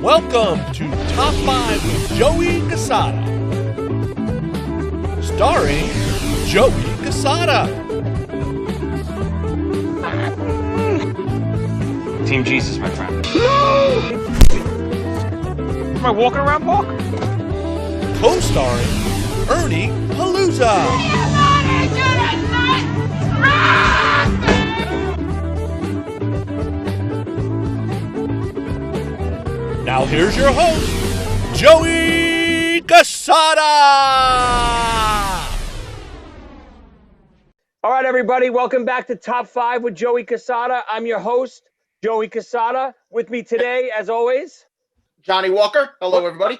Welcome to Top 5 with Joey Cassata. Starring Joey Cassata. Team Jesus, my friend. No! Am I walking around, Mark? Co-starring Ernie Palooza. Now here's your host, Joey Cassata. All right, everybody, welcome back to Top 5 with Joey Cassata. I'm your host, Joey Cassata. With me today, as always, Johnny Walker. Hello, everybody.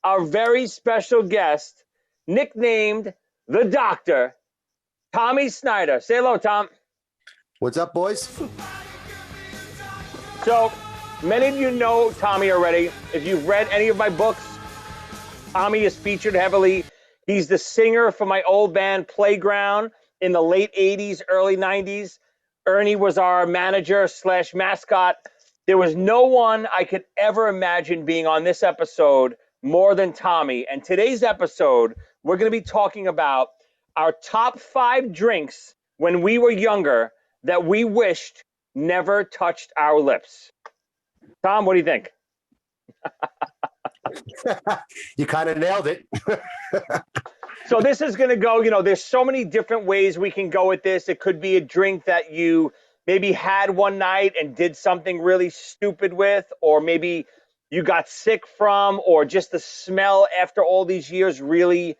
our very special guest, nicknamed the Doctor, Tommy Snyder. Say hello, Tom. What's up, boys? So, many of you know Tommy already. If you've read any of my books, Tommy is featured heavily. He's the singer for my old band Playground in the late 80s, early 90s. Ernie was our manager / mascot. There was no one I could ever imagine being on this episode more than Tommy. And today's episode, we're going to be talking about our top 5 drinks when we were younger that we wished never touched our lips. Tom, what do you think? You kind of nailed it. So this is going to go, there's so many different ways we can go with this. It could be a drink that you maybe had one night and did something really stupid with, or maybe you got sick from, or just the smell after all these years really,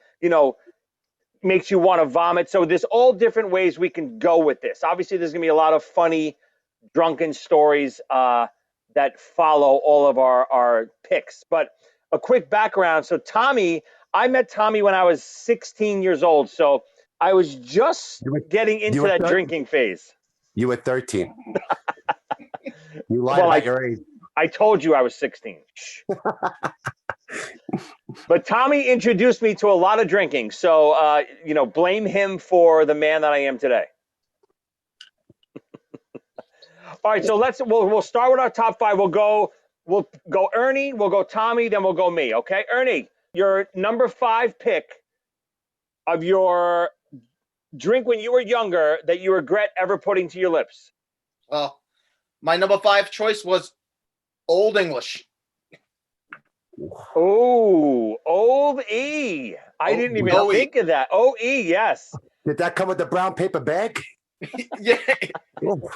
makes you want to vomit. So there's all different ways we can go with this. Obviously, there's going to be a lot of funny, drunken stories that follow all of our picks. But a quick background. So I met Tommy when I was 16 years old. So I was just getting into that drinking phase. You were 13. You lied about your age. I told you I was 16. But Tommy introduced me to a lot of drinking. So, blame him for the man that I am today. All right, so we'll start with our top 5. We'll go Ernie, we'll go Tommy, then we'll go me. Okay, Ernie, your number 5 pick of your drink when you were younger that you regret ever putting to your lips. Well, my number 5 choice was Old English. Oh, Old E. I didn't even think of that. O-E, yes. Did that come with the brown paper bag? Yeah,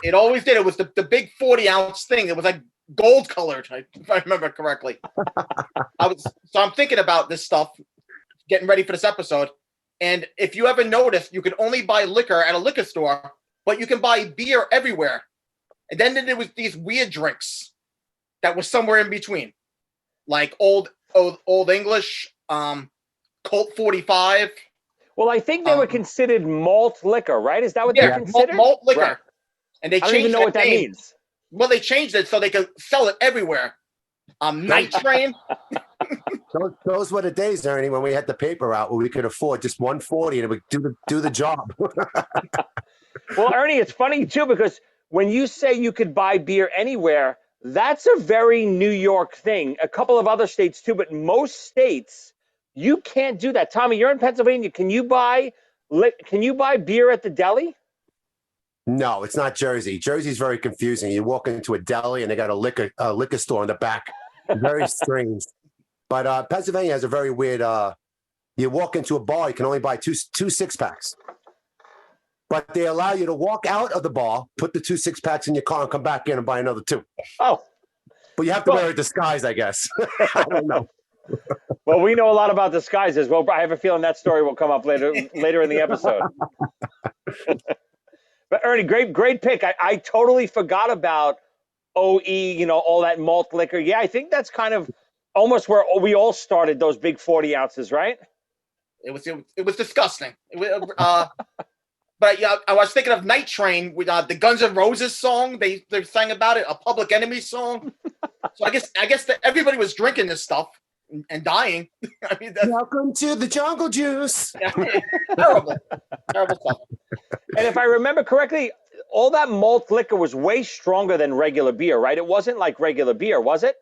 it always did. It was the big 40-ounce thing. It was like gold colored, if I remember correctly. I'm thinking about this stuff, getting ready for this episode. And if you ever noticed, you could only buy liquor at a liquor store, but you can buy beer everywhere. And then there was these weird drinks that was somewhere in between, like old English, Colt 45. Well, I think they were considered malt liquor, right? Is that what they're considered? Malt liquor. Right. And they changed I don't even know what that name. means. Well, they changed it so they could sell it everywhere. Night Train. Those were the days, Ernie, when we had the paper out where we could afford just 140 and it would do the job. Well, Ernie, it's funny too, because when you say you could buy beer anywhere, that's a very New York thing. A couple of other states too, but most states you can't do that. Tommy, you're in Pennsylvania. Can you buy beer at the deli? No, it's not Jersey. Jersey's very confusing. You walk into a deli and they got a liquor store in the back. Very strange. But Pennsylvania has a very weird. You walk into a bar, you can only buy two 6-packs. But they allow you to walk out of the bar, put the 2 6-packs in your car, and come back in and buy another 2. Oh, but you have to wear a disguise, I guess. I don't know. Well, we know a lot about disguises. Well, I have a feeling that story will come up later in the episode. But Ernie, great pick. I totally forgot about OE, all that malt liquor. Yeah, I think that's kind of almost where we all started, those big 40 ounces, right? It was disgusting. But yeah, I was thinking of Night Train with the Guns N' Roses song. They sang about it, a Public Enemy song. So I guess that everybody was drinking this stuff and dying. I mean, welcome to the jungle juice. Terrible stuff. And if I remember correctly, all that malt liquor was way stronger than regular beer, right? It wasn't like regular beer, was it?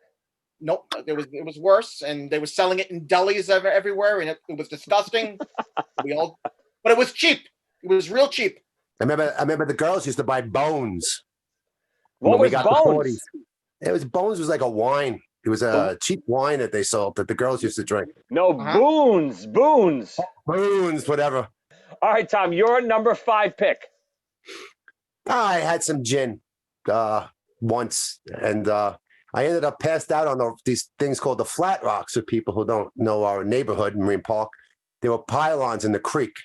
Nope, it was worse, and they were selling it in delis everywhere, and it was disgusting. But it was cheap. It was real cheap. I remember the girls used to buy Bones. What when we was got the Bones? 40s. Bones was like a wine. It was a cheap wine that they sold that the girls used to drink. No, Boons. Bones, whatever. All right, Tom, your number 5 pick. I had some gin once, and I ended up passed out on these things called the Flat Rocks. For people who don't know our neighborhood, Marine Park, there were pylons in the creek,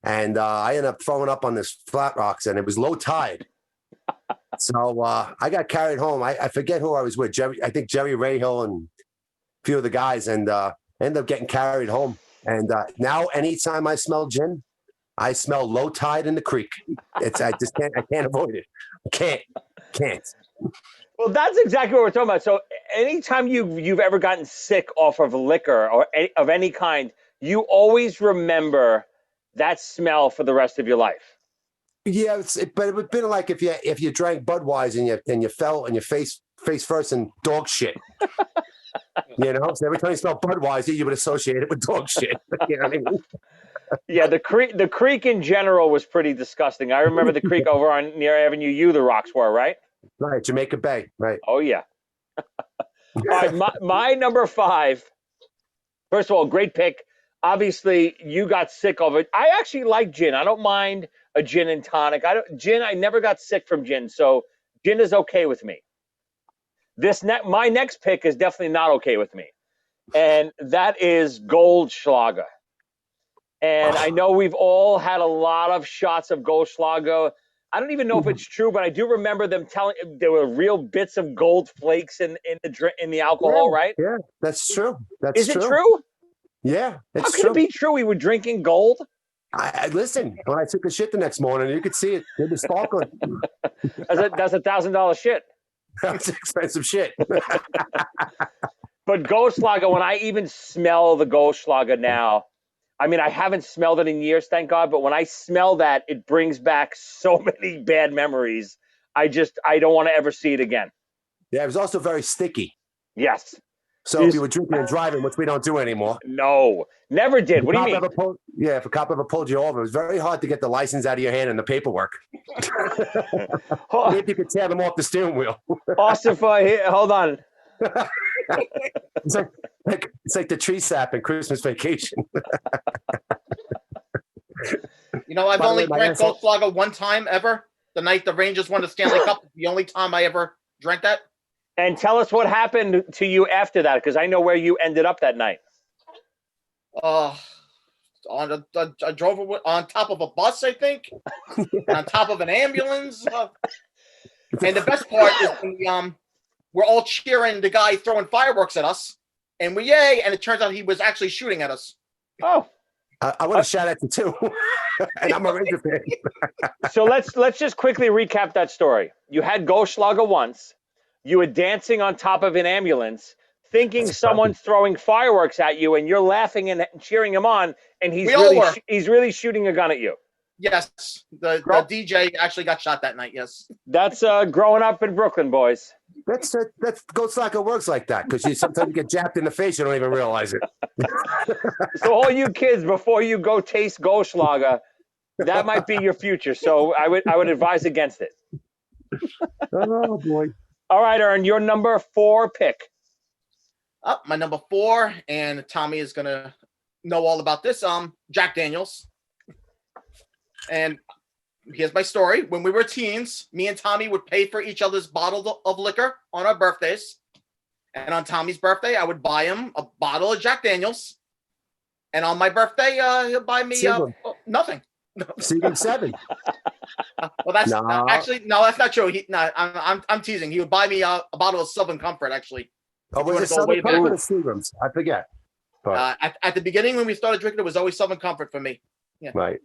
and I ended up throwing up on this Flat Rocks, and it was low tide. So I got carried home. I forget who I was with. I think Jerry Rahill and a few of the guys, and ended up getting carried home. And now, anytime I smell gin, I smell low tide in the creek. I can't avoid it. Can't. Well, that's exactly what we're talking about. So anytime you've ever gotten sick off of liquor or of any kind, you always remember that smell for the rest of your life. Yeah, but it would have been like if you drank Budweiser and you fell on your face first in dog shit. So every time you smell Budweiser, you would associate it with dog shit. You know what I mean? Yeah, the creek in general was pretty disgusting. I remember the creek over on near Avenue U. The rocks were right. Right, Jamaica Bay. Right. Oh yeah. All right, my number 5. First of all, great pick. Obviously, you got sick of it. I actually like gin. I don't mind a gin and tonic. I never got sick from gin, so gin is okay with me. My next pick is definitely not okay with me, and that is Goldschlager. And I know we've all had a lot of shots of Goldschlager. I don't even know if it's true, but I do remember them telling there were real bits of gold flakes in the alcohol, right? Yeah, that's true. Is it true? Yeah, how could it be true? We were drinking gold. I listen. When I took a shit the next morning, you could see it. It was sparkling. That's $1,000 shit. That's expensive shit. But Goldschlager, when I even smell the Goldschlager now, I mean, I haven't smelled it in years, thank God. But when I smell that, it brings back so many bad memories. I don't want to ever see it again. Yeah, it was also very sticky. Yes. So if you were drinking and driving, which we don't do anymore. No, never did. What do you mean? If a cop ever pulled you over, it was very hard to get the license out of your hand and the paperwork. If you could tear them off the steering wheel. Austin, hold on. It's like the tree sap in Christmas Vacation. I've only drank Goldschlager one time ever. The night the Rangers won the Stanley Cup. The only time I ever drank that. And tell us what happened to you after that, because I know where you ended up that night. I drove on top of a bus, I think, on top of an ambulance. And the best part is when we're all cheering the guy throwing fireworks at us, and we yay, and it turns out he was actually shooting at us. Oh. I would have shot at you too, and I'm a Ranger fan. So let's just quickly recap that story. You had Goldschlager once. You were dancing on top of an ambulance, thinking someone's throwing fireworks at you, and you're laughing and cheering him on, and he's really shooting a gun at you. Yes, the DJ actually got shot that night. Yes, that's growing up in Brooklyn, boys. That's Goldschlager works like that because you sometimes get jabbed in the face, you don't even realize it. So all you kids, before you go taste Goldschlager, that might be your future. So I would advise against it. Oh boy. All right, Ern, your number 4 pick. My number 4, and Tommy is gonna know all about this. Jack Daniels. And here's my story. When we were teens, me and Tommy would pay for each other's bottle of liquor on our birthdays. And on Tommy's birthday, I would buy him a bottle of Jack Daniels. And on my birthday, he'll buy me nothing. Seagram 7. Well, that's actually no, that's not true. I'm teasing. He would buy me a bottle of Southern Comfort, actually. Oh, was it Southern Comfort or Seagrams? I forget. But at the beginning, when we started drinking, it was always Southern Comfort for me. Yeah. Right.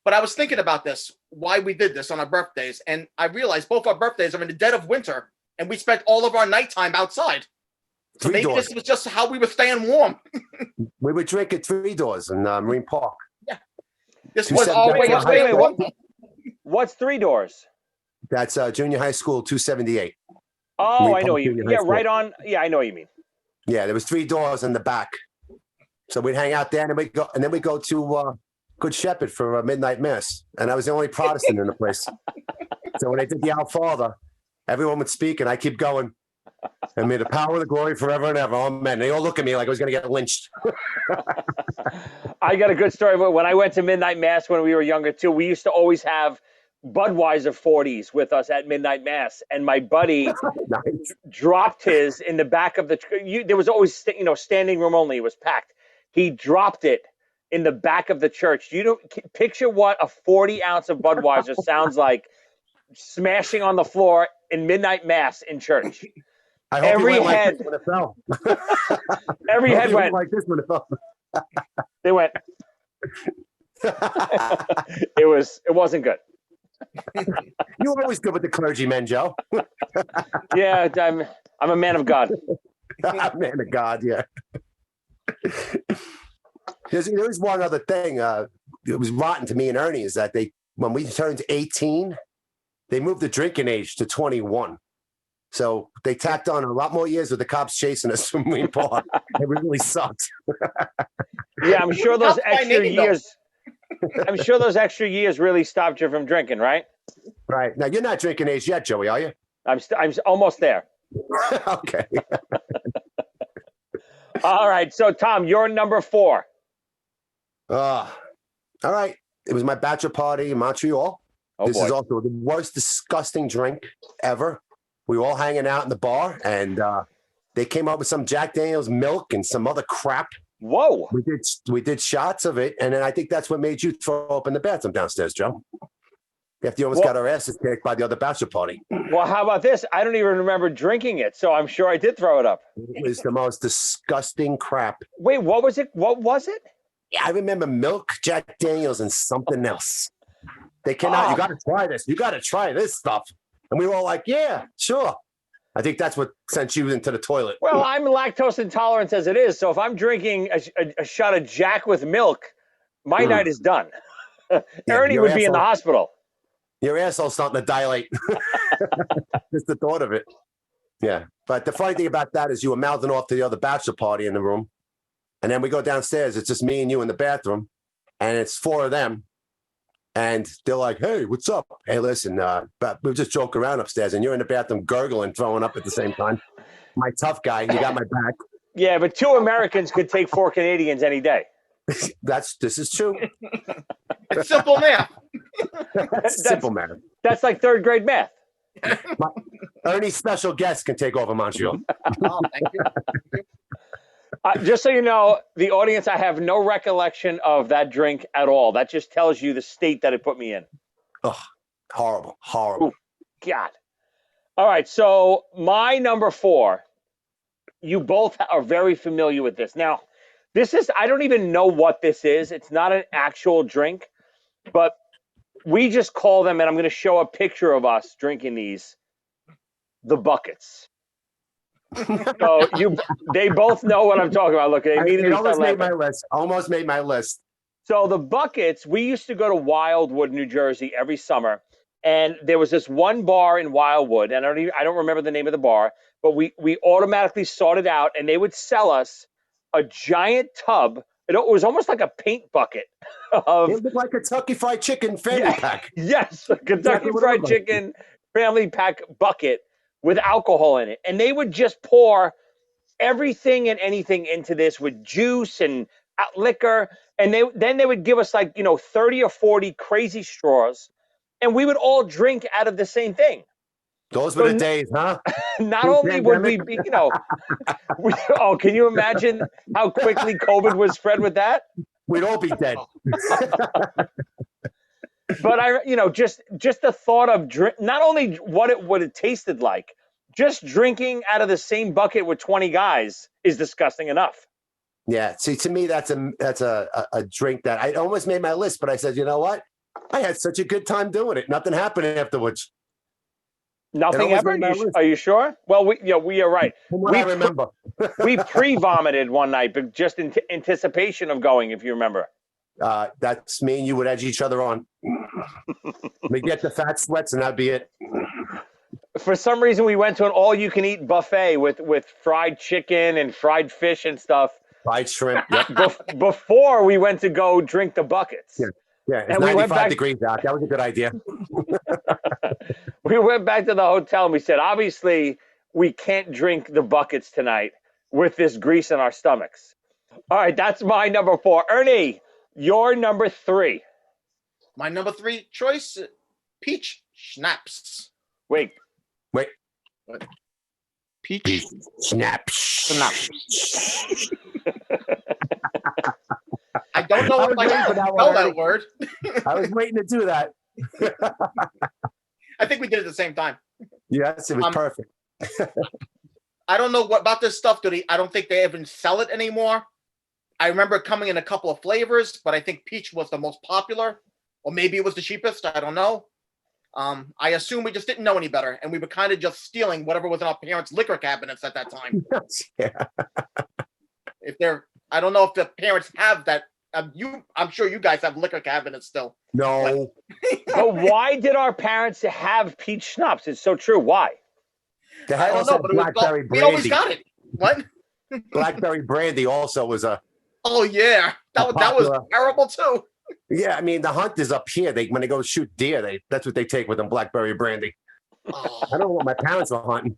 But I was thinking about this, why we did this on our birthdays, and I realized both our birthdays are in the dead of winter, and we spent all of our nighttime outside. So maybe this was just how we were staying warm. We would drink at Three Doors in Marine Park. Yeah. This was always What's 3 Doors? That's junior high school 278. Oh, I know Park you. Junior High Yeah, School. right on. Yeah, I know what you mean. Yeah, there was 3 doors in the back. So we'd hang out there, and then we go to Good Shepherd for a midnight mass. And I was the only Protestant in the place. So when they did the Our Father, everyone would speak, and I keep going. And may the power of the glory forever and ever. Amen. They all look at me like I was going to get lynched. I got a good story. But when I went to midnight mass when we were younger too, we used to always have Budweiser 40s with us at midnight mass, and my buddy Nice. dropped his in the back of the. There was always standing room only. It was packed. He dropped it in the back of the church. You don't picture what a 40-ounce of Budweiser sounds like smashing on the floor in midnight mass in church. I hope Every you went head, like this when it fell. every I hope head you went. like this when it fell. They went. It wasn't good. You were always good with the clergymen, Joe. Yeah, I'm a man of God. Man of God, yeah. There's one other thing. It was rotten to me and Ernie is that when we turned 18, they moved the drinking age to 21. So they tacked on a lot more years with the cops chasing us from Wayne Park. It really sucked. Yeah, I'm sure those That's my extra name, though. years. I'm sure those extra years really stopped you from drinking, right? Right. Now, you're not drinking age yet, Joey, are you? I'm almost there. Okay. All right, so Tom, you're number 4. All right. It was my bachelor party in Montreal. Oh, This boy. is also the worst disgusting drink ever. We were all hanging out in the bar, and they came up with some Jack Daniels milk and some other crap. Whoa. We did shots of it, and then I think that's what made you throw up in the bathroom downstairs, Joe. After you almost got our asses kicked by the other bachelor party. Well, how about this? I don't even remember drinking it, so I'm sure I did throw it up. It was the most disgusting crap. Wait, what was it? What was it? Yeah, I remember milk, Jack Daniels, and something else. They came out, you got to try this. You got to try this stuff. And we were all like, yeah, sure. I think that's what sent you into the toilet. Well, I'm lactose intolerant as it is, so if I'm drinking a shot of Jack with milk, my night is done. Ernie your would be in the asshole- hospital. Your asshole's starting to dilate. Just the thought of it. Yeah. But the funny thing about that is you were mouthing off to the other bachelor party in the room. And then we go downstairs. It's just me and you in the bathroom. And it's 4 of them. And they're like, hey, what's up? Hey, listen, but we just joke around upstairs. And you're in the bathroom gurgling, throwing up at the same time. My tough guy, you got my back. Yeah, but 2 Americans could take 4 Canadians any day. This is true. It's simple math. Simple matter. That's like 3rd grade math. Ernie's special guest can take over Montreal. Oh, thank you. Just so you know, the audience, I have no recollection of that drink at all. That just tells you the state that it put me in. Oh, horrible, horrible. Ooh, God. All right, so my number 4, you both are very familiar with this. Now, I don't even know what this is. It's not an actual drink, but we just call them, and I'm going to show a picture of us drinking these, the buckets. So they both know what I'm talking about. Look, they immediately It almost start made laughing. my list. Almost made my list. So the buckets, we used to go to Wildwood, New Jersey every summer, and there was this one bar in Wildwood, and I don't remember the name of the bar, but we automatically sought it out, and they would sell us a giant tub. It was almost like a paint bucket of It looked like a Kentucky Fried Chicken family pack. yes, a Kentucky Exactly what it Fried looked like. Chicken family pack bucket with alcohol in it, and they would just pour everything and anything into this with juice and liquor, and then they would give us 30 or 40 crazy straws, and we would all drink out of the same thing. Those were the days, huh? Not only would we be, can you imagine how quickly COVID was spread with that? We'd all be dead. But just the thought of not only what it would have tasted like, just drinking out of the same bucket with 20 guys is disgusting enough. Yeah. See, to me, that's a drink that I almost made my list, but I said, you know what? I had such a good time doing it. Nothing happened afterwards. Nothing ever? Are you sure? Well, we are right. From what I remember. We pre-vomited one night, but just in anticipation of going, if you remember. That's me and you would edge each other on. We get the fat sweats, and that'd be it. For some reason, we went to an all-you-can-eat buffet with fried chicken and fried fish and stuff. Fried shrimp. Yep. Before we went to go drink the buckets. Yeah. Yeah, it's And we went 95 back- degrees out. That was a good idea. We went back to the hotel and we said, obviously, we can't drink the buckets tonight with this grease in our stomachs. All right, that's my number 4. Ernie, your number 3. My number 3 choice, peach schnapps. Wait, Peach Snap. schnapps. I don't know I if was I waiting can for that spell one, that Ernie. word. I was waiting to do that. I think we did it at the same time. Yes, it was perfect. I don't know what about this stuff. I don't think they even sell it anymore. I remember it coming in a couple of flavors, but I think peach was the most popular, or maybe it was the cheapest. I don't know. I assume we just didn't know any better, and we were kind of just stealing whatever was in our parents' liquor cabinets at that time. Yeah. I don't know if the parents have that. I'm sure you guys have liquor cabinets still. No. but why did our parents have peach schnapps? It's so true. Why? They I had don't also know, but blackberry we always brandy. got it. What? Blackberry brandy also was a. Oh yeah, that was Popular. terrible too. Yeah, I mean the hunt is up here. When they go shoot deer, that's what they take with them, blackberry brandy. Oh. I don't know what my parents were hunting.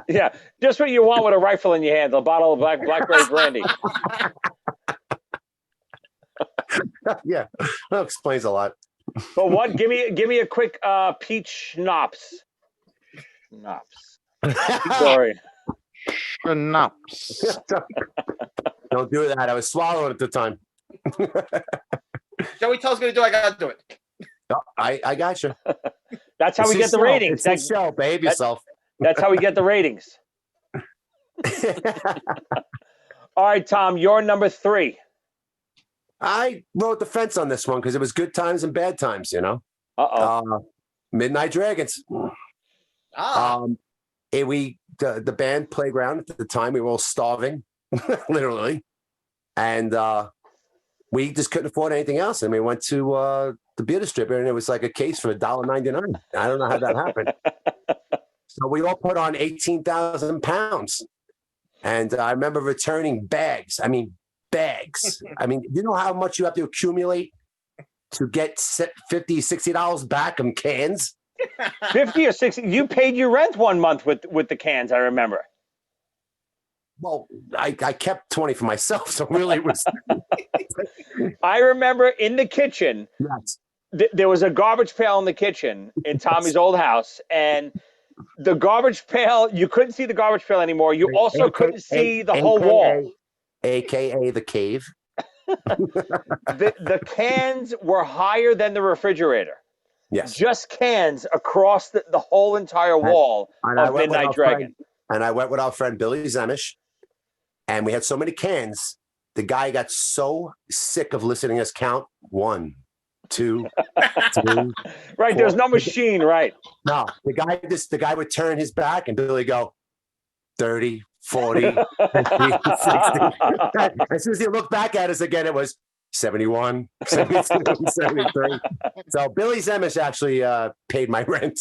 Yeah, just what you want with a rifle in your hand, a bottle of blackberry brandy. Yeah, that explains a lot. But what? Give me a quick peach schnapps. Schnapps. Sorry. Schnapps. Don't do that. I was swallowing at the time. Joey tells me to do. I gotta do it. Oh, I got you. That's how we get the ratings. It's a show. Behave yourself. That's how we get the ratings. All right, Tom, you're number 3. I wrote the fence on this one because it was good times and bad times, you know. Midnight Dragons. The band Playground at the time, we were all starving, literally, and we just couldn't afford anything else. And we went to the beer distributor, and it was like a case for $1.99. I don't know how that happened. So we all put on 18,000 pounds, and I remember returning bags. I mean, bags. I mean, you know how much you have to accumulate to get $50, $60 back in cans? 50 or 60. You paid your rent one month with the cans, I remember. Well, I kept 20 for myself, so really it was. I remember in the kitchen, Yes. There was a garbage pail in the kitchen in Tommy's old house, and the garbage pail, you couldn't see the garbage pail anymore. You also couldn't see the whole wall. AKA the cave. The cans were higher than the refrigerator. Yes. Just cans across the whole entire wall of Midnight Dragon. And I went with our friend Billy Zemish, and we had so many cans. The guy got so sick of listening to us count 1, 2, 3. Right, there's no machine, right? No, the guy would turn his back, and Billy go 30, 40, 50, 60. As soon as he looked back at us again, it was 71, 72, 73. So Billy Zemish actually paid my rent.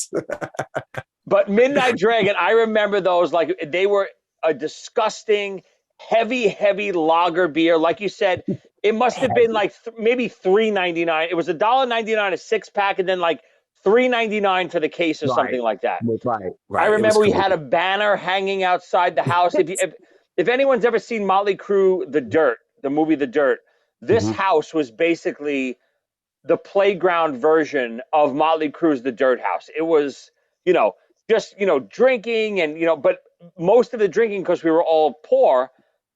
But Midnight Dragon, I remember those like they were a disgusting, heavy lager beer. Like you said, it must have been like maybe $3.99. It was $1.99 a 6-pack, and then like $3.99 for the case or something like that. Right. I remember we had a banner hanging outside the house. If anyone's ever seen Motley Crue, the movie The Dirt, this house was basically the playground version of Motley Crue's The Dirt House. It was, just, drinking and, but most of the drinking, because we were all poor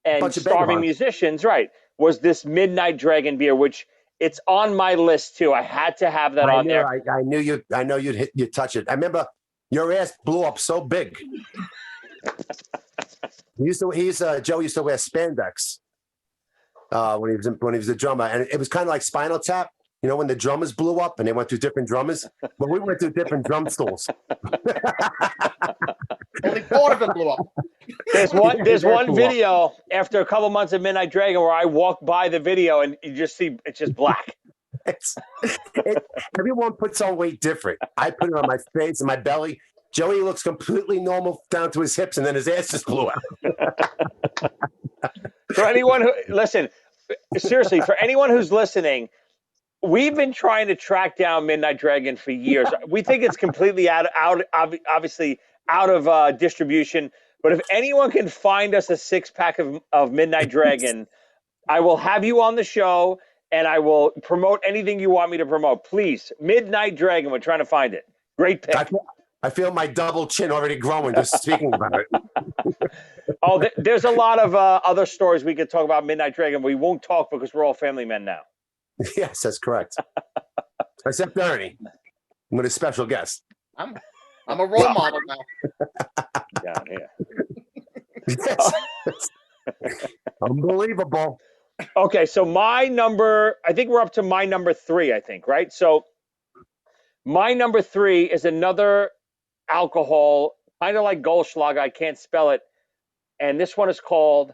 and starving musicians, right, was this Midnight Dragon beer, which it's on my list too. I had to have that on there. I know you'd touch it. I remember your ass blew up so big. Joe used to wear spandex when he was a drummer, and it was kind of like Spinal Tap. When the drummers blew up and they went through different drummers, but we went through different drum stools. Only part of it blew up. There's one video after a couple months of Midnight Dragon where I walk by the video and you just see it's just black. Everyone puts on weight different. I put it on my face and my belly. Joey looks completely normal down to his hips, and then his ass just blew out. For anyone who listen, seriously, for anyone who's listening, we've been trying to track down Midnight Dragon for years. We think it's completely obviously out of distribution. But if anyone can find us a 6-pack of Midnight Dragon, I will have you on the show and I will promote anything you want me to promote. Please, Midnight Dragon. We're trying to find it. Great pick. I feel my double chin already growing just speaking about it. Oh, there's a lot of other stories we could talk about Midnight Dragon. But we won't talk because we're all family men now. Yes, that's correct. Except Ernie, with a special guest. I'm a role model now. Down here. Yes. Unbelievable. Okay, so I think we're up to my number 3, I think, right? So my number 3 is another alcohol, kind of like Goldschlager. I can't spell it. And this one is called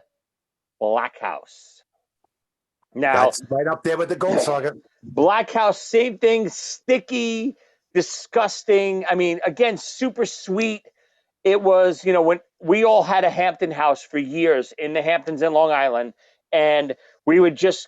Black House. Now, That's right up there with the Goldschlager. Black House, same thing, sticky, disgusting. I mean, again, super sweet. It was, when we all had a Hampton house for years in the Hamptons in Long Island, and we would just,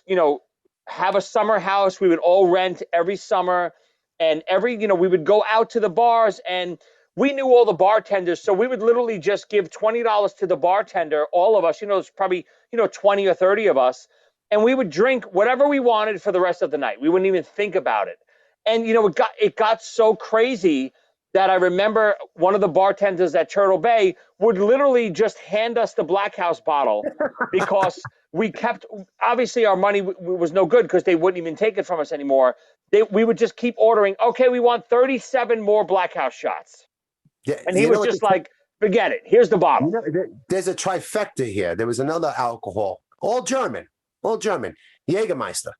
have a summer house. We would all rent every summer, and we would go out to the bars, and we knew all the bartenders, so we would literally just give $20 to the bartender, all of us. It's probably 20 or 30 of us, and we would drink whatever we wanted for the rest of the night. We wouldn't even think about it, and it got so crazy that I remember one of the bartenders at Turtle Bay would literally just hand us the Black House bottle because we kept, obviously our money was no good because they wouldn't even take it from us anymore. We would just keep ordering, okay, we want 37 more Black House shots. Yeah, and he was just like, forget it. Here's the bottle. There's a trifecta here. There was another alcohol, all German, Jägermeister.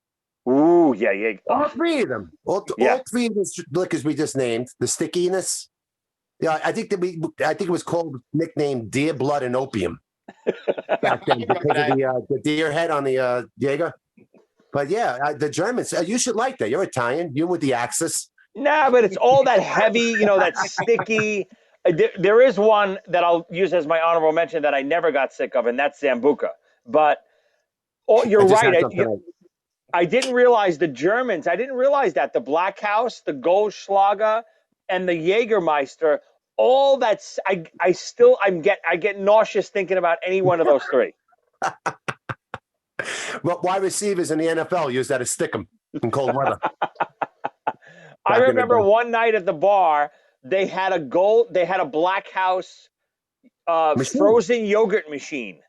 Ooh, yeah. All 3 of them. All 3 of the liquors we just named. The stickiness. Yeah, I think it was nicknamed Deer Blood and Opium back then because of the deer head on the Jaeger. But yeah, the Germans. You should like that. You're Italian. You with the Axis. Nah, but it's all that heavy. That sticky. There is one that I'll use as my honorable mention that I never got sick of, and that's Sambuca. But you're right. I didn't realize the Germans. I didn't realize that the Black House, the Goldschlager, and the Jägermeister. All that's I get nauseous thinking about any one of those 3. Well, wide receivers in the NFL use that to stick them in cold weather. I remember one night at the bar, they had a Black House frozen yogurt machine.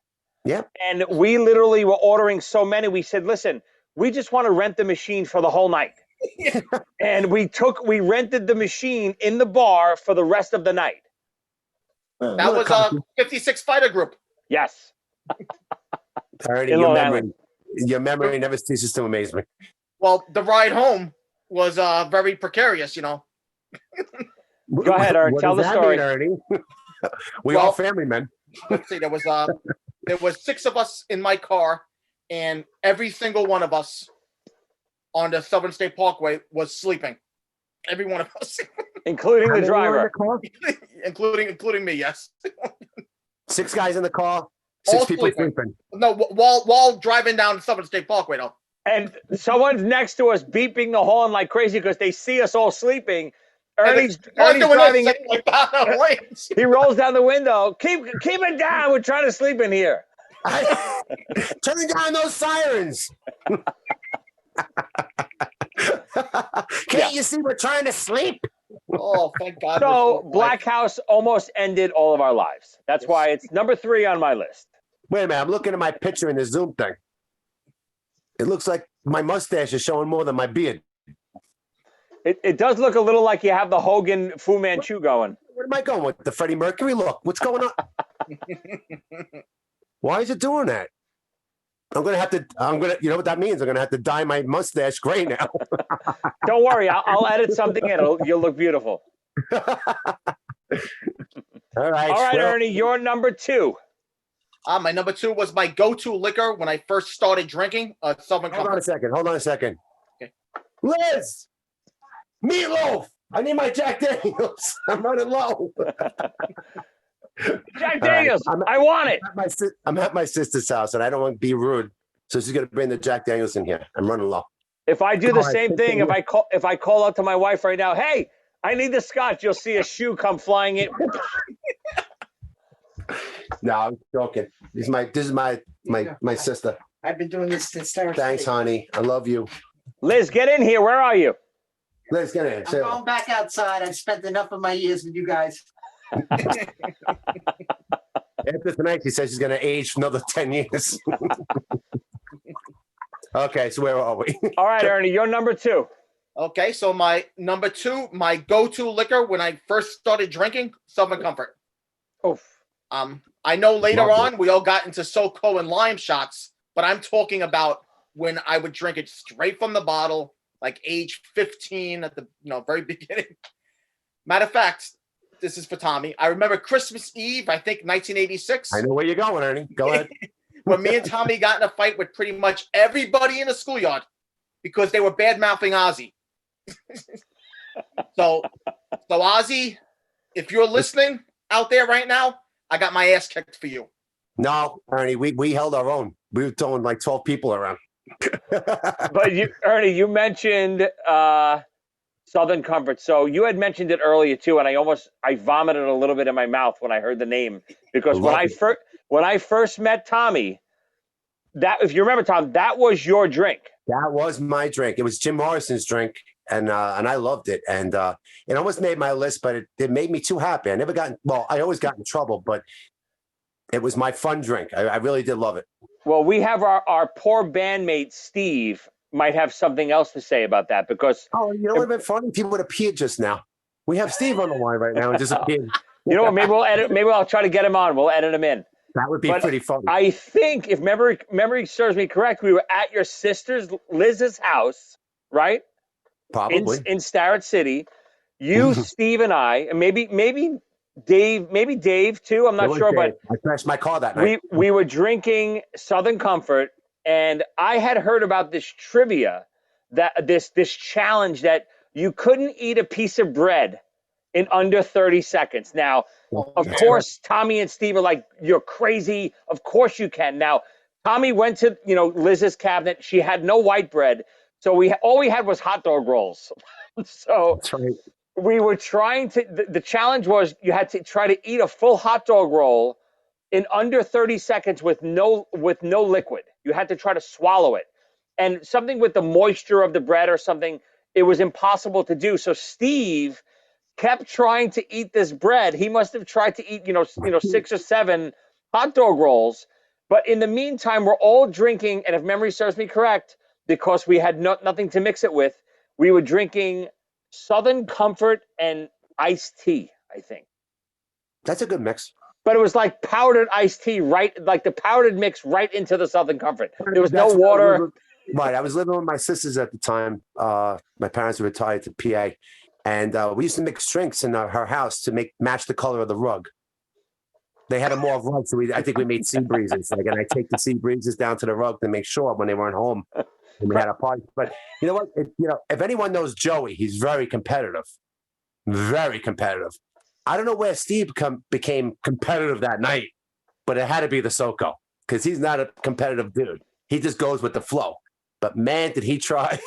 Yep. And we literally were ordering so many. We said, listen, we just want to rent the machine for the whole night. And we rented the machine in the bar for the rest of the night. That was 56 Fighter Group. Yes. Ernie, your memory never ceases to amaze me. Well, the ride home was very precarious, Go ahead, Ernie. Tell the story. Mean, Ernie? We all family men. Let's see. There was 6 of us in my car, and every single one of us on the Southern State Parkway was sleeping. Every one of us, including the driver, including me. Yes. 6 guys in the car. 6 people sleeping. No, while driving down Southern State Parkway, though. And someone's next to us beeping the horn like crazy because they see us all sleeping. Ernie's driving. He rolls down the window. Keep it down. We're trying to sleep in here. Turn down those sirens. Can't you see we're trying to sleep? Oh, thank God. So Black House almost ended all of our lives. That's why it's number 3 on my list. Wait a minute. I'm looking at my picture in the Zoom thing. It looks like my mustache is showing more than my beard. It does look a little like you have the Hogan Fu Manchu going. Where am I going with the Freddie Mercury look? What's going on? Why is it doing that? You know what that means? I'm going to have to dye my mustache gray now. Don't worry. I'll edit something in. You'll look beautiful. All right. All right, Ernie, you're number 2. My number 2 was my go-to liquor when I first started drinking. Southern Comfort. Hold on a second. Okay. Liz, meatloaf. I need my Jack Daniels. I'm running low. Jack All right. Daniels, I want it. I'm at my sister's house, and I don't want to be rude, so she's gonna bring the Jack Daniels in here. I'm running low. If I do the All right, same thing, if I call out to my wife right now, hey, I need the scotch, you'll see a shoe come flying in. No, I'm joking. This is my sister. I've been doing this since Thursday. Thanks, honey. I love you. Liz, get in here. Where are you? Liz, get in. I'm going back outside. I've spent enough of my years with you guys. After tonight, she says she's going to age for another 10 years. Okay, so where are we? All right, Ernie, you're number 2. Okay, so my number 2, my go-to liquor when I first started drinking, Southern Comfort. Oof. I know later Love on we all got into SoCo and lime shots, but I'm talking about when I would drink it straight from the bottle, like age 15 at the very beginning. Matter of fact, this is for Tommy. I remember Christmas Eve, I think 1986. I know where you're going, Ernie. Go ahead. When me and Tommy got in a fight with pretty much everybody in the schoolyard because they were bad-mouthing Ozzy. So Ozzy, if you're listening out there right now, I got my ass kicked for you. No, Ernie, we held our own. We were throwing like 12 people around. But Ernie, you mentioned Southern Comfort. So you had mentioned it earlier too, and I vomited a little bit in my mouth when I heard the name because when I first met Tommy, that, if you remember, Tom, that was your drink. That was my drink. It was Jim Morrison's drink, and I loved it. And it almost made my list, but it made me too happy. I always got in trouble, but it was my fun drink. I really did love it. Well, we have our poor bandmate Steve might have something else to say about that because you know what would have been funny? People would have appeared just now. We have Steve on the line right now and disappeared. You know what? Maybe we'll edit. Maybe I'll try to get him on. We'll edit him in. That would be pretty funny. I think, if memory serves me correct, we were at your sister's Liz's house, right? Probably in Starrett City. You, Steve, and I, and maybe Dave too. I'm not sure, Dave. but I crashed my car that night. We were drinking Southern Comfort, and I had heard about this trivia, that this challenge that you couldn't eat a piece of bread in under 30 seconds. Now, of course, Tommy and Steve are like, you're crazy. Of course you can. Now, Tommy went to, Liz's cabinet. She had no white bread. So all we had was hot dog rolls. So That's right. we were trying to, the challenge was you had to try to eat a full hot dog roll in under 30 seconds with no liquid. You had to try to swallow it. And something with the moisture of the bread or something, it was impossible to do. So Steve kept trying to eat this bread. He must have tried to eat, 6 or 7 hot dog rolls. But in the meantime, we're all drinking, and if memory serves me correct, because we had nothing to mix it with, we were drinking Southern Comfort and iced tea, I think. That's a good mix. But it was like powdered iced tea, right? Like the powdered mix right into the Southern Comfort. There was no water. Right. I was living with my sisters at the time. My parents were retired to PA. And we used to mix drinks in her house to match the color of the rug. They had a mauve rug, so I think we made sea breezes. And I take the sea breezes down to the rug to make sure when they weren't home, and we had a party. But you know what? If anyone knows Joey, he's very competitive. Very competitive. I don't know where Steve became competitive that night, but it had to be the SoCo because he's not a competitive dude. He just goes with the flow. But man, did he try!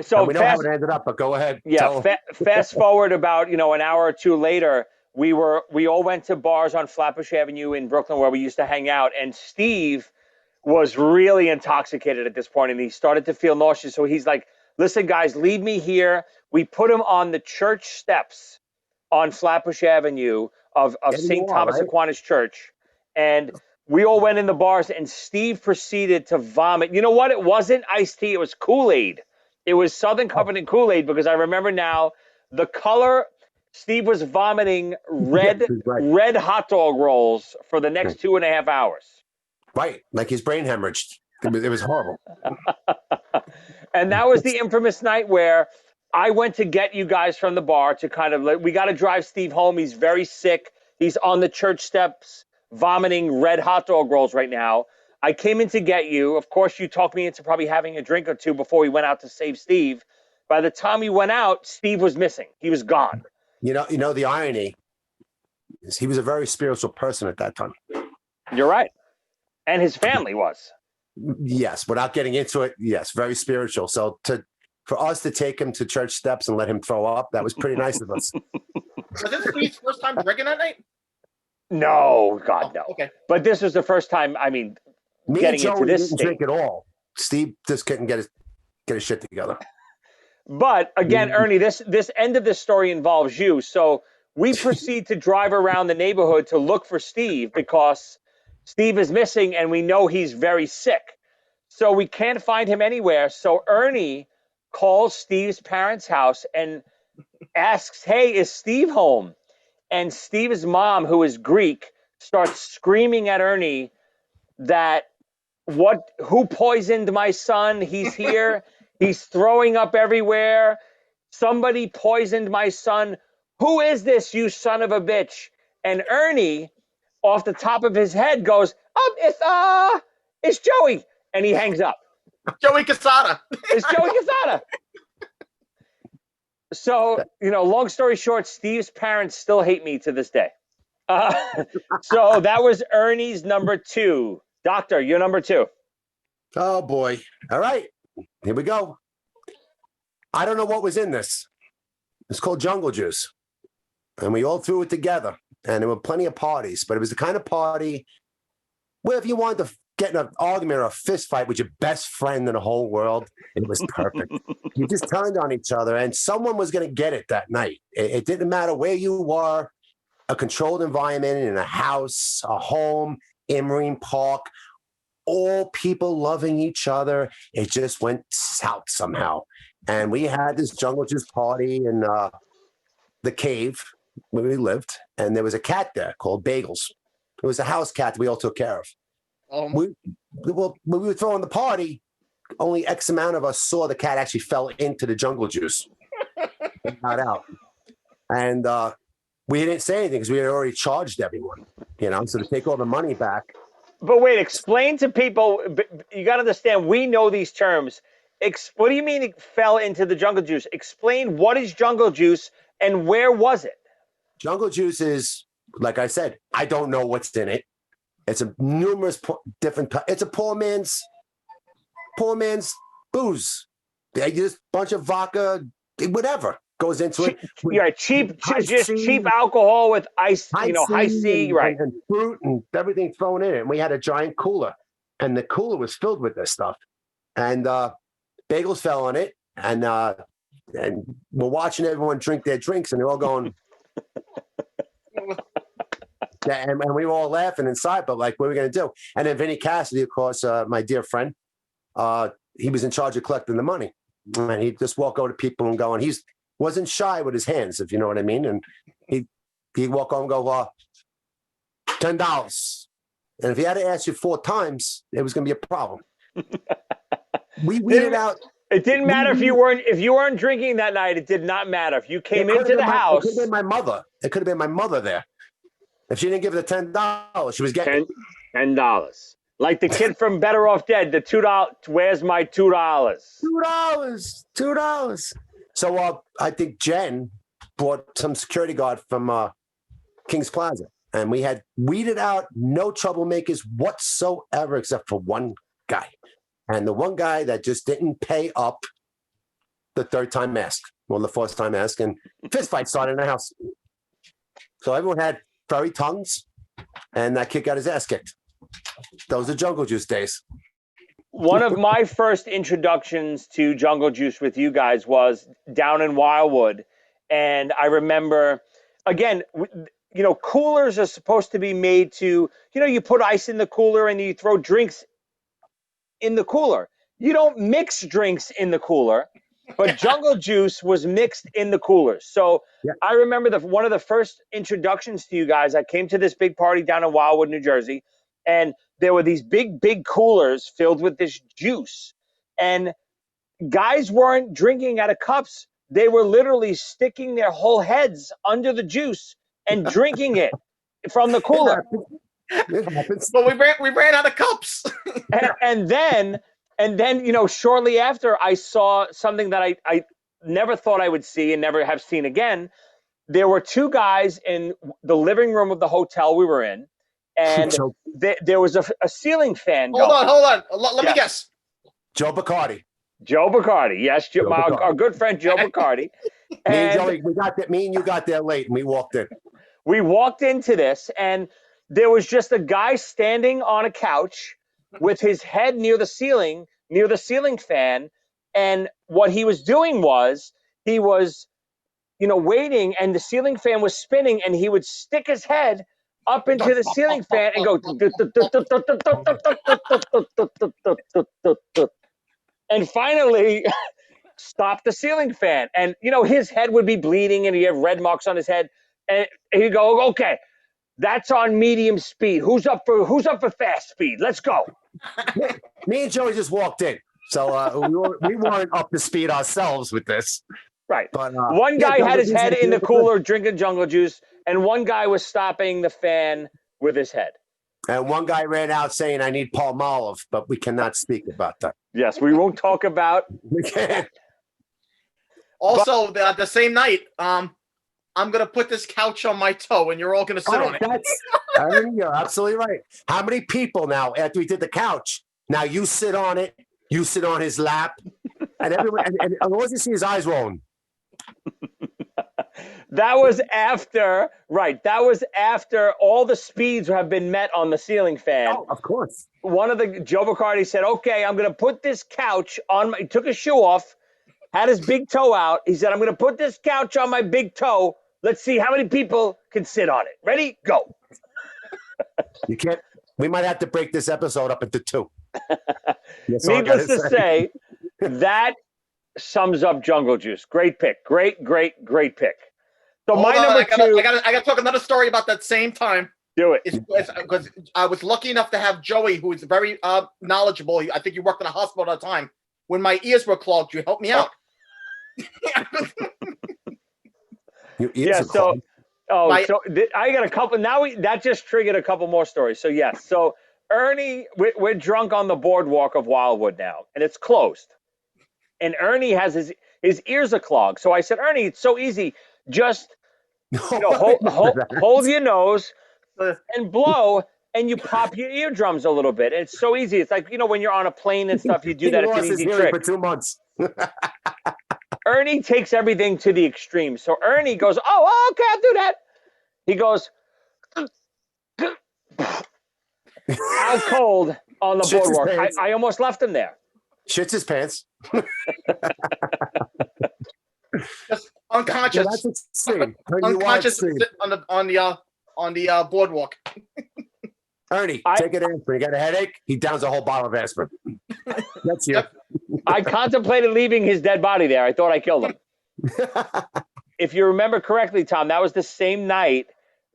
So we know how it ended up, but go ahead. Yeah, fast forward about an hour or two later, we all went to bars on Flatbush Avenue in Brooklyn where we used to hang out, and Steve was really intoxicated at this point, and he started to feel nauseous. So he's like, "Listen, guys, leave me here." We put him on the church steps on Flatbush Avenue of St. Thomas Aquinas Church, and we all went in the bars, and Steve proceeded to vomit. You know what? It wasn't iced tea; it was Kool-Aid. It was Southern Comfort and Kool-Aid, because I remember now the color. Steve was vomiting red hot dog rolls for the next 2.5 hours. Right, like his brain hemorrhaged. It was horrible. And that was the infamous night where I went to get you guys from the bar to we got to drive Steve home. He's very sick. He's on the church steps vomiting red hot dog rolls right now. I came in to get you. Of course, you talked me into probably having a drink or two before we went out to save Steve. By the time we went out, Steve was missing. He was gone. You know the irony is he was a very spiritual person at that time. You're right. And his family was. Yes, without getting into it, yes, very spiritual. So for us to take him to church steps and let him throw up, that was pretty nice of us. Was this Steve's first time drinking that night? No, God, no. Okay. But this was the first time, I mean, Me getting and Joey into this didn't state. drink at all. Steve just couldn't get his shit together. But again, Ernie, this end of this story involves you. So we proceed to drive around the neighborhood to look for Steve because Steve is missing and we know he's very sick. So we can't find him anywhere. So Ernie calls Steve's parents' house and asks, "Hey, is Steve home?" And Steve's mom, who is Greek, starts screaming at Ernie that who poisoned my son? He's here. He's throwing up everywhere. Somebody poisoned my son. Who is this, you son of a bitch? And Ernie, off the top of his head, goes, it's Joey. And he hangs up. Joey Cassata. It's Joey Cassata. So, long story short, Steve's parents still hate me to this day. So that was Ernie's number 2. Doctor, you're number 2. Oh boy. All right. Here we go. I don't know what was in this. It's called jungle juice. And we all threw it together. And there were plenty of parties, but it was the kind of party where if you wanted to get in an argument or a fist fight with your best friend in the whole world, it was perfect. You just turned on each other and someone was going to get it that night. It didn't matter where you were, a controlled environment, in a house, a home, in Marine Park, all people loving each other. It just went south somehow. And we had this jungle juice party in the cave where we lived. And there was a cat there called Bagels. It was a house cat that we all took care of. When we were throwing the party, only X amount of us saw the cat actually fell into the jungle juice. Got out. And we didn't say anything because we had already charged everyone, so to take all the money back. But wait, explain to people, you got to understand, we know these terms. What do you mean it fell into the jungle juice? Explain what is jungle juice and where was it? Jungle juice is, like I said, I don't know what's in it. It's a numerous different. It's a poor man's booze. They just bunch of vodka, whatever goes into it. Yeah, cheap alcohol with ice, high C, right? And fruit and everything thrown in it. And we had a giant cooler, and the cooler was filled with this stuff. And Bagels fell on it, and we're watching everyone drink their drinks, and they're all going. Yeah, and we were all laughing inside, but like, what are we going to do? And then Vinny Cassidy, of course, my dear friend, he was in charge of collecting the money. And he'd just walk over to people and go, and he wasn't shy with his hands, if you know what I mean. And he'd walk over and go, $10. And if he had to ask you 4 times, it was going to be a problem. We weeded out. It didn't matter if you weren't drinking that night. It did not matter. If you came into the house. It could have been my mother. It could have been my mother there. If she didn't give the $10, she was getting $10. Like the kid from Better Off Dead, the $2. Where's my $2? $2. So I think Jen brought some security guard from Kings Plaza, and we had weeded out no troublemakers whatsoever except for one guy. And the one guy that just didn't pay up the 3rd time ask, or the 4th time ask, and fist fight started in the house. So everyone had furry tongues, and that kid got his ass kicked. Those are jungle juice days. One of my first introductions to jungle juice with you guys was down in Wildwood. And I remember, again, coolers are supposed to be made to, you put ice in the cooler and you throw drinks in the cooler. You don't mix drinks in the cooler, but jungle juice was mixed in the cooler. So yeah. I remember one of the first introductions to you guys, I came to this big party down in Wildwood, New Jersey, and there were these big coolers filled with this juice. And guys weren't drinking out of cups. They were literally sticking their whole heads under the juice and drinking it from the cooler. It happens. But we ran out of cups. and then shortly after, I saw something that I never thought I would see and never have seen again. There were two guys in the living room of the hotel we were in, and Joe, there was a ceiling fan Hold going. on. Let me guess. Joe Bacardi. Joe Bacardi, yes, Joe Bacardi. our good friend Joe Bacardi. Me and Joey, me and you got there late, and we walked in. We walked into this, and there was just a guy standing on a couch with his head near the ceiling fan. And what he was doing was he was, waiting, and the ceiling fan was spinning, and he would stick his head up into the ceiling fan and go, and finally stop the ceiling fan. And, his head would be bleeding, and he had red marks on his head. And he'd go, okay, that's on medium speed. Who's up for fast speed? Let's go. Me and Joey just walked in, so we weren't up to speed ourselves with this. Right. But one guy had his head in the cooler drinking jungle juice, and one guy was stopping the fan with his head. And one guy ran out saying, "I need Palmolive," but we cannot speak about that. Yes, we won't talk about. We can't. Also, the same night, I'm gonna put this couch on my toe, and you're all gonna sit on it. Ernie, you're absolutely right. How many people now, after we did the couch, now you sit on it, you sit on his lap, and everyone, and all you see his eyes rolling. That was after all the speeds have been met on the ceiling fan. Oh, of course. Joe Bacardi said, okay, I'm going to put this couch on he took his shoe off, had his big toe out. He said, I'm going to put this couch on my big toe. Let's see how many people can sit on it. Ready? Go. You can't. We might have to break this episode up into two. Needless to say, that sums up Jungle Juice. Great pick. Great pick. So my number two. I got to talk another story about that same time. Do it. Because I was lucky enough to have Joey, who is very knowledgeable. I think you worked in a hospital at the time. When my ears were clogged, you helped me out. I got a couple. Now that just triggered a couple more stories. So yes. So Ernie, we're drunk on the boardwalk of Wildwood now, and it's closed. And Ernie has his ears are clogged. So I said, Ernie, it's so easy. Just hold your nose and blow, and you pop your eardrums a little bit. And it's so easy. It's like, when you're on a plane and stuff, you do that. It's an easy trick. For 2 months. Ernie takes everything to the extreme. So Ernie goes, oh, okay, I'll do that. He goes, out cold on the boardwalk. I almost left him there. Shits his pants. Just unconscious. That's extreme. Unconscious on the boardwalk. Ernie, take an aspirin. You got a headache? He downs a whole bottle of aspirin. That's you. Yep. I contemplated leaving his dead body there. I thought I killed him. If you remember correctly, Tom, that was the same night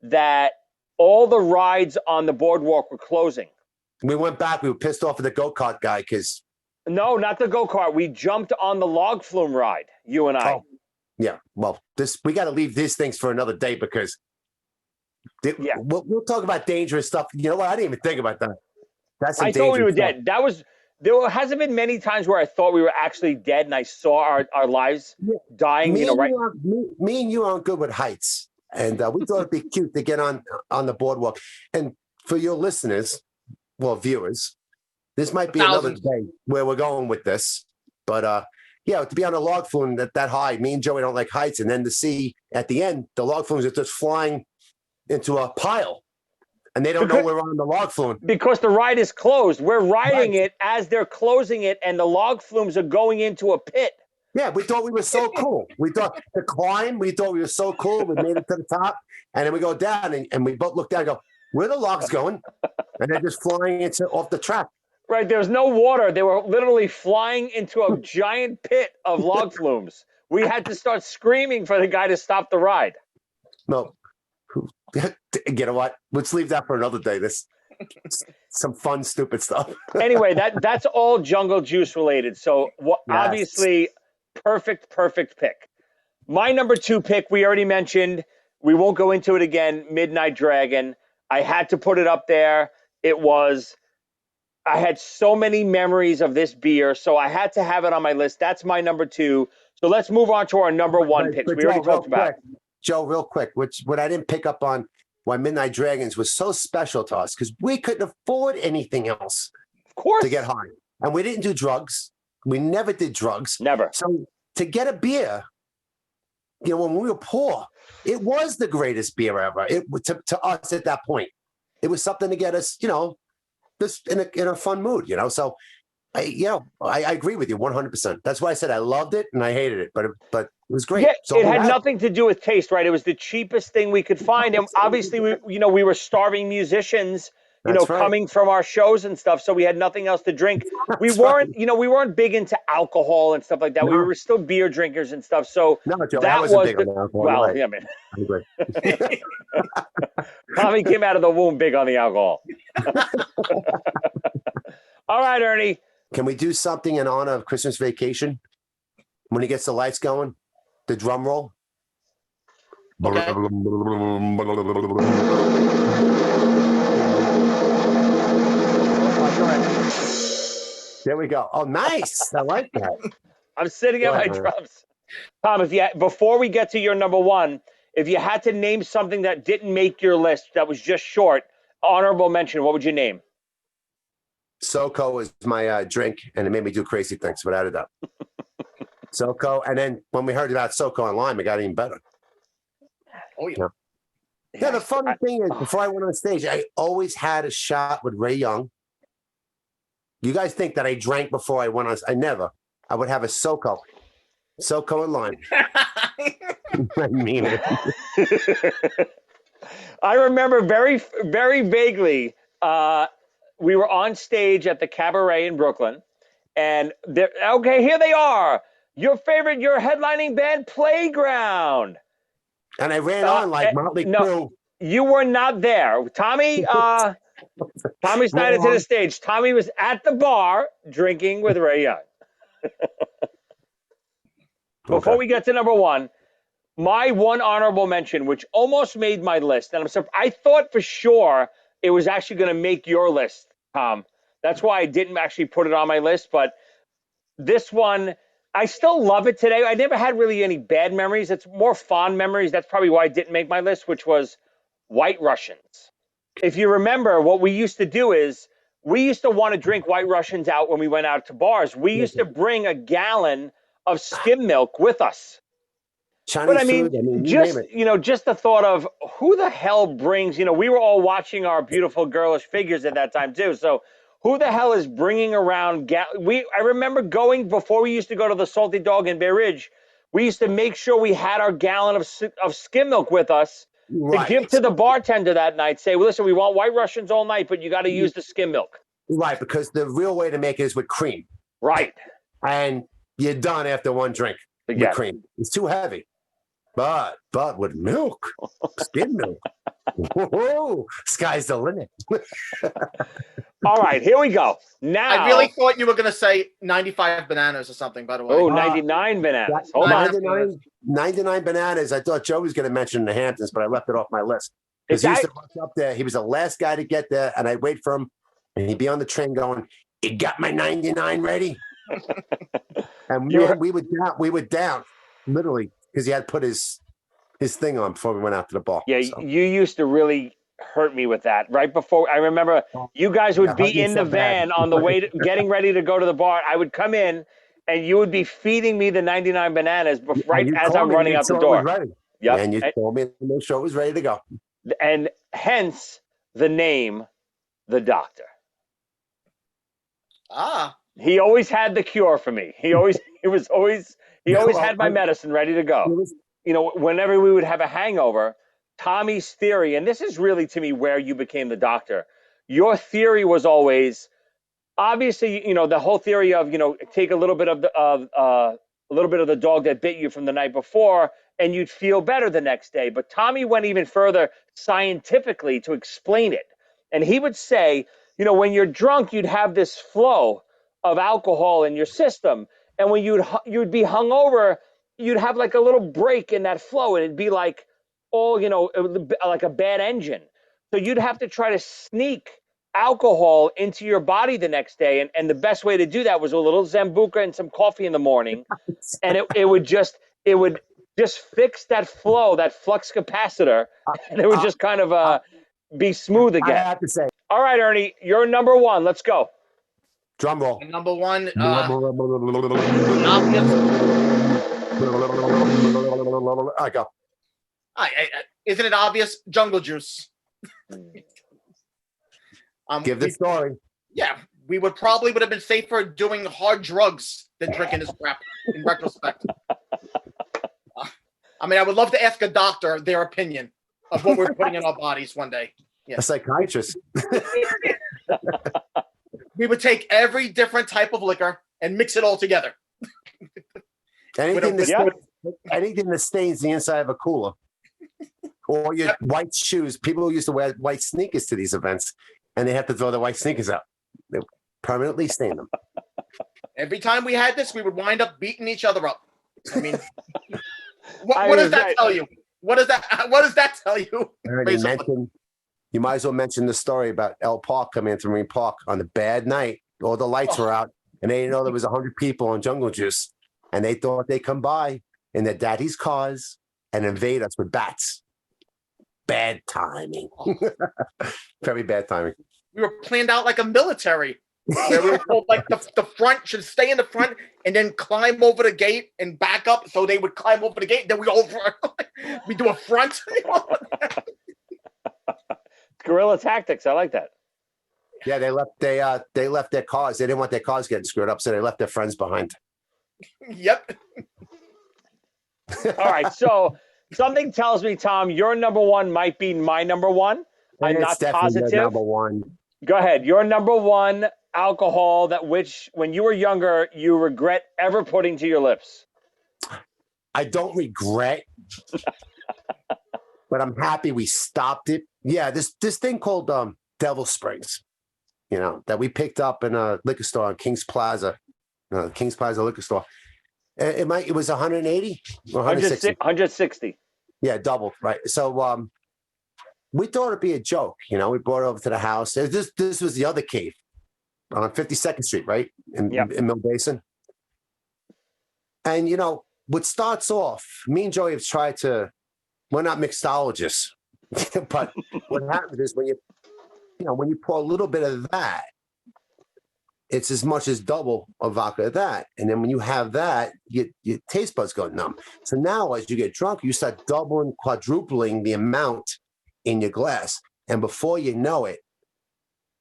that all the rides on the boardwalk were closing. We went back. We were pissed off at the go-kart guy because... No, not the go-kart. We jumped on the log flume ride, you and I. Oh, yeah. Well, we got to leave these things for another day because we'll talk about dangerous stuff. You know what? I didn't even think about that. I thought we were dead. There hasn't been many times where I thought we were actually dead and I saw our lives dying. Me right? Me and you aren't good with heights. And we thought it'd be cute to get on the boardwalk. And for your listeners, viewers, this might be another day where we're going with this. But to be on a log flume that high, me and Joey don't like heights. And then to see at the end, the log flumes are just flying into a pile. And they don't know we're on the log flume. Because the ride is closed. We're riding it as they're closing it, and the log flumes are going into a pit. Yeah, we thought we were so cool. We thought the climb, we thought we were so cool. We made it to the top. And then we go down, and we both look down and go, where are the logs going? And they're just flying off the track. Right, there's no water. They were literally flying into a giant pit of log flumes. We had to start screaming for the guy to stop the ride. No. You know what? Let's leave that for another day. This some fun, stupid stuff. Anyway, that's all Jungle Juice related. So obviously, perfect pick. My number 2 pick, we already mentioned. We won't go into it again. Midnight Dragon. I had to put it up there. I had so many memories of this beer, so I had to have it on my list. That's my number 2. So let's move on to our number 1 picks. We already talked about. Joe, real quick, what I didn't pick up on why Midnight Dragons was so special to us, because we couldn't afford anything else Of course. to get high. And we didn't do drugs. We never did drugs. Never. So to get a beer, when we were poor, it was the greatest beer ever. To us at that point. It was something to get us, just in a fun mood, So I agree with you 100%. That's why I said I loved it and I hated it, but it was great. Yeah, So it had nothing to do with taste, right? It was the cheapest thing we could find, and obviously, we were starving musicians, That's right. coming from our shows and stuff, so we had nothing else to drink. We weren't, we weren't big into alcohol and stuff like that. No. We were still beer drinkers and stuff. So No, Joe, that I wasn't was big on alcohol. well, Right. yeah, man. I agree. Tommy came out of the womb big on the alcohol. All right, Ernie. Can we do something in honor of Christmas Vacation? When he gets the lights going, the drum roll. Okay. There we go. Oh, nice. I like that. I'm sitting at my drums. Tom, before we get to your number 1, if you had to name something that didn't make your list, that was just short, honorable mention, what would you name? SoCo is my drink, and it made me do crazy things, without a doubt. SoCo, and then when we heard about SoCo and lime, it got even better. Oh, yeah. Yeah, the funny thing is, before I went on stage, I always had a shot with Ray Young. You guys think that I drank before I went on? I never. I would have a SoCo and lime. I mean it. I remember very, very vaguely. We were on stage at the Cabaret in Brooklyn, and here they are. Your headlining band, Playground. And I ran on like Motley Crue. You were not there. Tommy Snyder to the stage. Tommy was at the bar drinking with Ray Young. Before we get to number 1, my one honorable mention, which almost made my list, and I thought for sure it was actually going to make your list, Tom. That's why I didn't actually put it on my list, but this one, I still love it today. I never had really any bad memories. It's more fond memories. That's probably why it didn't make my list, which was White Russians. If you remember, what we used to do is we used to want to drink White Russians out when we went out to bars. We used to bring a gallon of skim milk with us. Chinese but I mean, food, just the thought of who the hell brings, we were all watching our beautiful girlish figures at that time too. So who the hell is bringing around? I remember going before we used to go to the Salty Dog in Bay Ridge. We used to make sure we had our gallon of skim milk with us to give to the bartender that night. Say, well, listen, we want White Russians all night, but you got to use the skim milk. Right, because the real way to make it is with cream. Right. And you're done after one drink with cream. It's too heavy. But with milk, skim milk. Whoa, sky's the limit. All right, here we go. Now, I really thought you were going to say 95 bananas or something, by the way. Oh, 99 bananas. Hold 99 bananas. I thought Joe was going to mention the Hamptons, but I left it off my list. Because he used to rush up there. He was the last guy to get there, and I'd wait for him, and he'd be on the train going, "You got my 99 ready?" And man, we were down, literally, because he had put his thing on before we went out to the bar. Yeah, so. You used to really hurt me with that. Right before, I remember you guys would be in the van on the way getting ready to go to the bar. I would come in, and you would be feeding me the 99 bananas right as I'm running out the door. Yep. And you told me to make sure it was ready to go. And hence the name, The Doctor. He always had the cure for me. He always had my medicine ready to go. Whenever we would have a hangover, Tommy's theory, and this is really to me where you became the doctor. Your theory was always, obviously, the whole theory of, take a little bit of the dog that bit you from the night before, and you'd feel better the next day. But Tommy went even further scientifically to explain it. And he would say, when you're drunk, you'd have this flow of alcohol in your system. And when you'd be hungover, you'd have like a little break in that flow, and it'd be like like a bad engine. So you'd have to try to sneak alcohol into your body the next day. And the best way to do that was a little Zambuca and some coffee in the morning. And it would just fix that flow, that flux capacitor, and it would just kind of be smooth I again. have to say, All right, Ernie, you're number one. Let's go. drum roll. And number one, I go. isn't it obvious? Jungle Juice. Give the story. Yeah, we would have been safer doing hard drugs than drinking this crap. In retrospect, I mean, I would love to ask a doctor their opinion of what we're putting in our bodies one day. A psychiatrist. We would take every different type of liquor and mix it all together. Anything that stains the inside of a cooler. Or your white shoes. People used to wear white sneakers to these events, and they have to throw the white sneakers out. They permanently stain them. Every time we had this, we would wind up beating each other up. I mean, what does that tell you? What does that tell you? You might as well mention the story about El Park coming into Marine Park on the bad night. All the lights were out, and they didn't know there was 100 people on Jungle Juice, and they thought they'd come by in their daddy's cars and invade us with bats. Bad timing. Very bad timing. We were planned out like a military. Where we were told like the front should stay in the front and then climb over the gate and back up, so they would climb over the gate. Then we do a front. Guerrilla tactics. I like that. Yeah, they left their cars. They didn't want their cars getting screwed up, so they left their friends behind. Yep. All right. So something tells me, Tom, your number one might be my number one. I'm not positive. Number one. Go ahead. Your number one alcohol that which when you were younger you regret ever putting to your lips. I don't regret, but I'm happy we stopped it. Yeah, this thing called Devil Springs, that we picked up in a liquor store on Kings Plaza, Kings Plaza liquor store. It was 180 or 160. 160. Yeah, double, right? So we thought it'd be a joke. We brought it over to the house. This was the other cave on 52nd Street, right? In Mill Basin. And, what starts off, me and Joey have tried to, we're not mixologists, but what happens is when you pour a little bit of that, it's as much as double of vodka of that. And then when you have that, your taste buds go numb. So now as you get drunk, you start doubling, quadrupling the amount in your glass. And before you know it,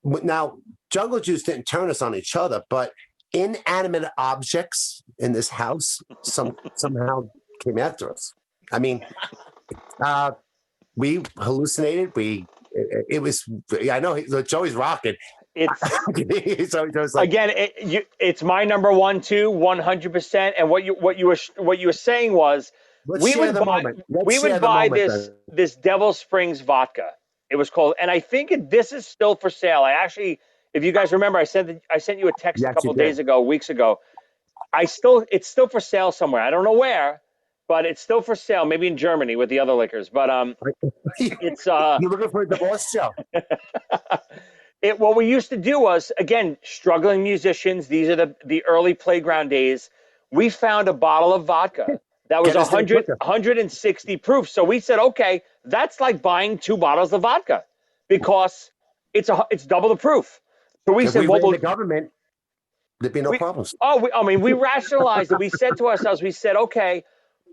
now Jungle Juice didn't turn us on each other, but inanimate objects in this house somehow came after us. I mean, we hallucinated. It was, I know Joey's rocking. It's so like, again, it's my number one too, 100%. And what you were saying was we would buy this Devil Springs vodka. It was called, and I think this is still for sale. I actually, if you guys remember, I sent you a text a couple of weeks ago. It's still for sale somewhere. I don't know where, but it's still for sale. Maybe in Germany with the other liquors. But it's you're looking for a divorce show. What we used to do was, again, struggling musicians. These are the early playground days. We found a bottle of vodka that was 160 proof. So we said, okay, that's like buying 2 bottles of vodka because it's double the proof. So we said, well, the government, there'd be no problems. We rationalized it. We said to ourselves, okay,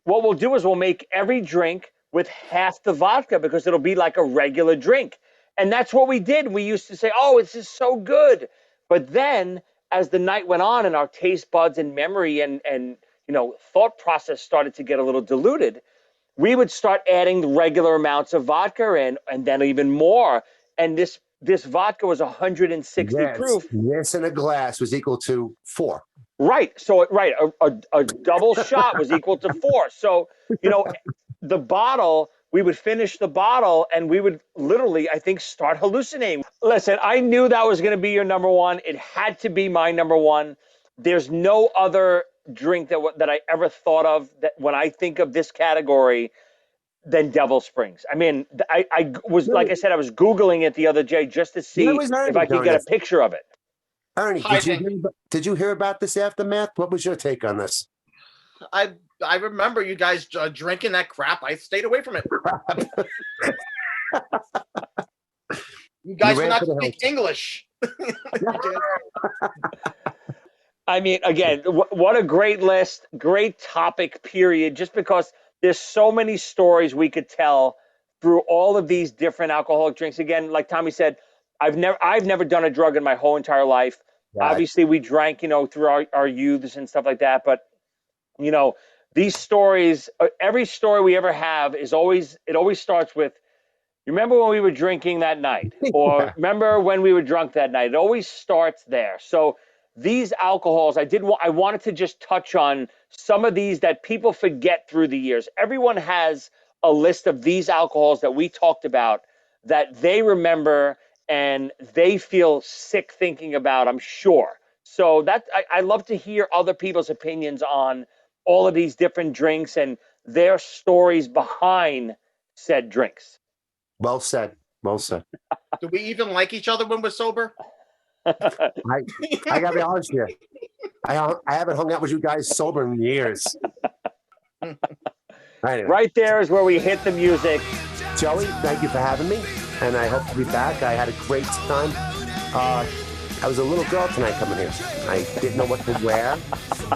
what we'll do is we'll make every drink with half the vodka because it'll be like a regular drink. And that's what we did. We used to say, oh, this is so good. But then as the night went on and our taste buds and memory and thought process started to get a little diluted, we would start adding regular amounts of vodka and then even more. And this vodka was 160 proof. This in a glass was equal to 4. Right. So, right. A double shot was equal to 4. So, the bottle, we would finish the bottle and we would literally, I think, start hallucinating. Listen, I knew that was going to be your number one. It had to be my number one. There's no other drink that I ever thought of that when I think of this category than Devil Springs. I mean, I was, like I said, I was Googling it the other day just to see Where was if Ernie I could during get a this? picture of it. Ernie, did you hear about this aftermath? What was your take on this? I remember you guys drinking that crap. I stayed away from it. You guys ran would not for the speak English. I mean, again, what a great list, great topic, period. Just because there's so many stories we could tell through all of these different alcoholic drinks. Again, like Tommy said, I've never done a drug in my whole entire life. Yeah. Obviously, we drank, through our youths and stuff like that. But these stories, every story we ever have it always starts with, you remember when we were drinking that night? Or remember when we were drunk that night? It always starts there. So these alcohols, I wanted to just touch on some of these that people forget through the years. Everyone has a list of these alcohols that we talked about that they remember and they feel sick thinking about, I'm sure. So I love to hear other people's opinions on all of these different drinks and their stories behind said drinks. Well said. Well said. Do we even like each other when we're sober? I gotta be honest with you. I haven't hung out with you guys sober in years. Anyway. Right there is where we hit the music. Joey, thank you for having me, and I hope to be back. I had a great time. I was a little girl tonight coming here. I didn't know what to wear.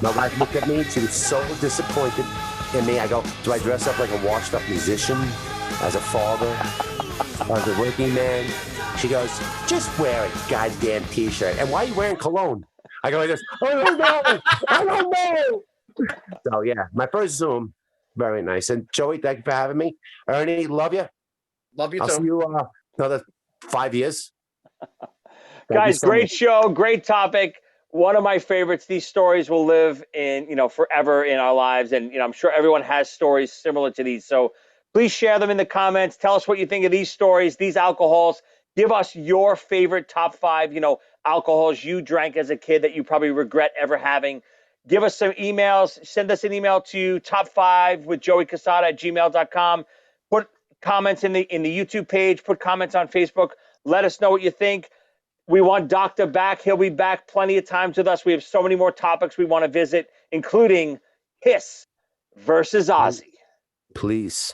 My wife looked at me. She was so disappointed in me. I go, do I dress up like a washed-up musician, as a father, as a working man? She goes, just wear a goddamn T-shirt. And why are you wearing cologne? I go like this, I don't know. I don't know. So, yeah, my first Zoom. Very nice. And Joey, thank you for having me. Ernie, love you. Love you I'll too. see you another 5 years. Guys, great show, great topic. One of my favorites. These stories will live in, forever in our lives. And, I'm sure everyone has stories similar to these. So please share them in the comments. Tell us what you think of these stories, these alcohols. Give us your favorite top 5, alcohols you drank as a kid that you probably regret ever having. Give us some emails. Send us an email to top5withjoeycassata@gmail.com. Put comments in the YouTube page. Put comments on Facebook. Let us know what you think. We want Doctor back. He'll be back plenty of times with us. We have so many more topics we want to visit, including Kiss versus Ozzy. Please.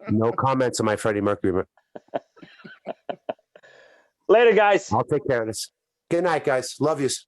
No comments on my Freddie Mercury. Later, guys. I'll take care of this. Good night, guys. Love yous.